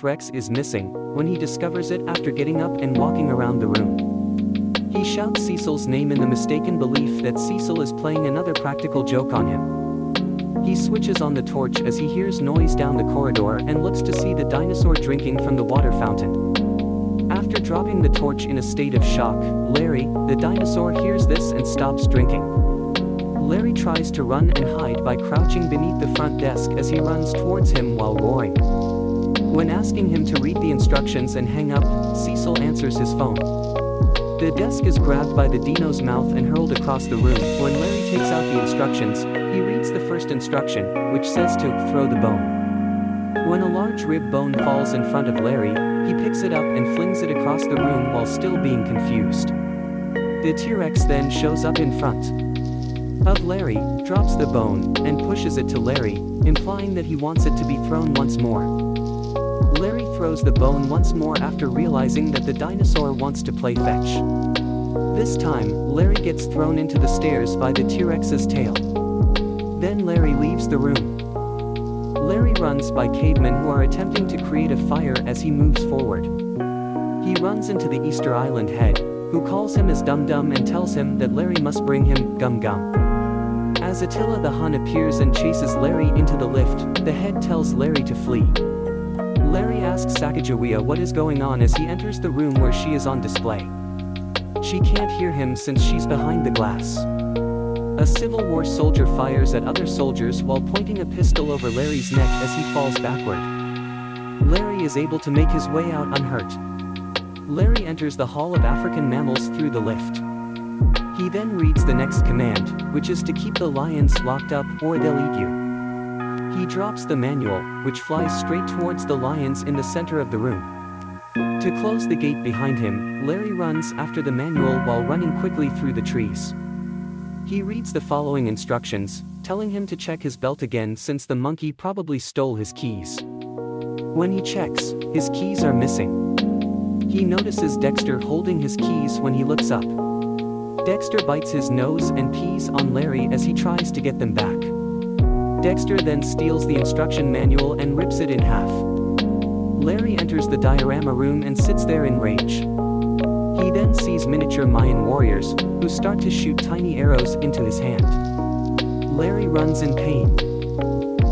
Rex is missing, when he discovers it after getting up and walking around the room. He shouts Cecil's name in the mistaken belief that Cecil is playing another practical joke on him. He switches on the torch as he hears noise down the corridor and looks to see the dinosaur drinking from the water fountain. After dropping the torch in a state of shock, Larry, the dinosaur, hears this and stops drinking. Larry tries to run and hide by crouching beneath the front desk as he runs towards him while roaring. When asking him to read the instructions and hang up, Cecil answers his phone. The desk is grabbed by the dino's mouth and hurled across the room. When Larry takes out the instructions, he reads the first instruction, which says to throw the bone. When a large rib bone falls in front of Larry, he picks it up and flings it across the room while still being confused. The T-Rex then shows up in front of Larry, drops the bone, and pushes it to Larry, implying that he wants it to be thrown once more. Larry throws the bone once more after realizing that the dinosaur wants to play fetch. This time, Larry gets thrown into the stairs by the T-Rex's tail. Then Larry leaves the room. Larry runs by cavemen who are attempting to create a fire as he moves forward. He runs into the Easter Island head, who calls him as Dum Dum and tells him that Larry must bring him Gum Gum. As Attila the Hun appears and chases Larry into the lift, the head tells Larry to flee. Larry asks Sacagawea what is going on as he enters the room where she is on display. She can't hear him since she's behind the glass. A Civil War soldier fires at other soldiers while pointing a pistol over Larry's neck as he falls backward. Larry is able to make his way out unhurt. Larry enters the Hall of African Mammals through the lift. He then reads the next command, which is to keep the lions locked up or they'll eat you. He drops the manual, which flies straight towards the lions in the center of the room. To close the gate behind him, Larry runs after the manual while running quickly through the trees. He reads the following instructions, telling him to check his belt again since the monkey probably stole his keys. When he checks, his keys are missing. He notices Dexter holding his keys when he looks up. Dexter bites his nose and pees on Larry as he tries to get them back. Dexter then steals the instruction manual and rips it in half. Larry enters the diorama room and sits there in rage. He then sees miniature Mayan warriors, who start to shoot tiny arrows into his hand. Larry runs in pain.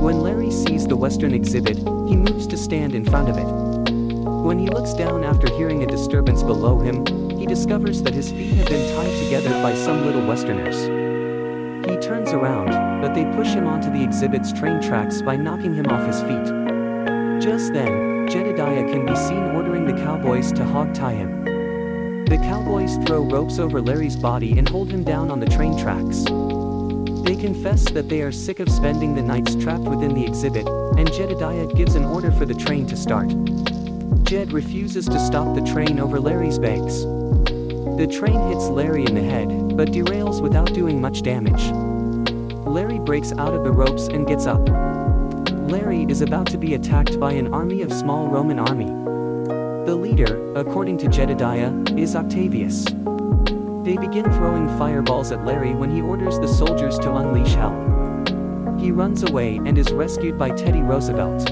When Larry sees the Western exhibit, he moves to stand in front of it. When he looks down after hearing a disturbance below him, he discovers that his feet have been tied together by some little Westerners. He turns around, but they push him onto the exhibit's train tracks by knocking him off his feet. Just then, Jedediah can be seen ordering the cowboys to hog-tie him. The cowboys throw ropes over Larry's body and hold him down on the train tracks. They confess that they are sick of spending the nights trapped within the exhibit, and Jedediah gives an order for the train to start. Jed refuses to stop the train over Larry's bags. The train hits Larry in the head, but derails without doing much damage. Larry breaks out of the ropes and gets up. Larry is about to be attacked by an army of small Roman army. The leader, according to Jedediah, is Octavius. They begin throwing fireballs at Larry when he orders the soldiers to unleash hell. He runs away and is rescued by Teddy Roosevelt.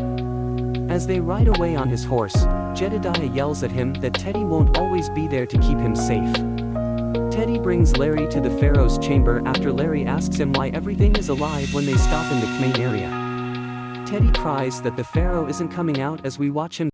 As they ride away on his horse, Jedediah yells at him that Teddy won't always be there to keep him safe. Teddy brings Larry to the pharaoh's chamber after Larry asks him why everything is alive when they stop in the Kmane area. Teddy cries that the pharaoh isn't coming out as we watch him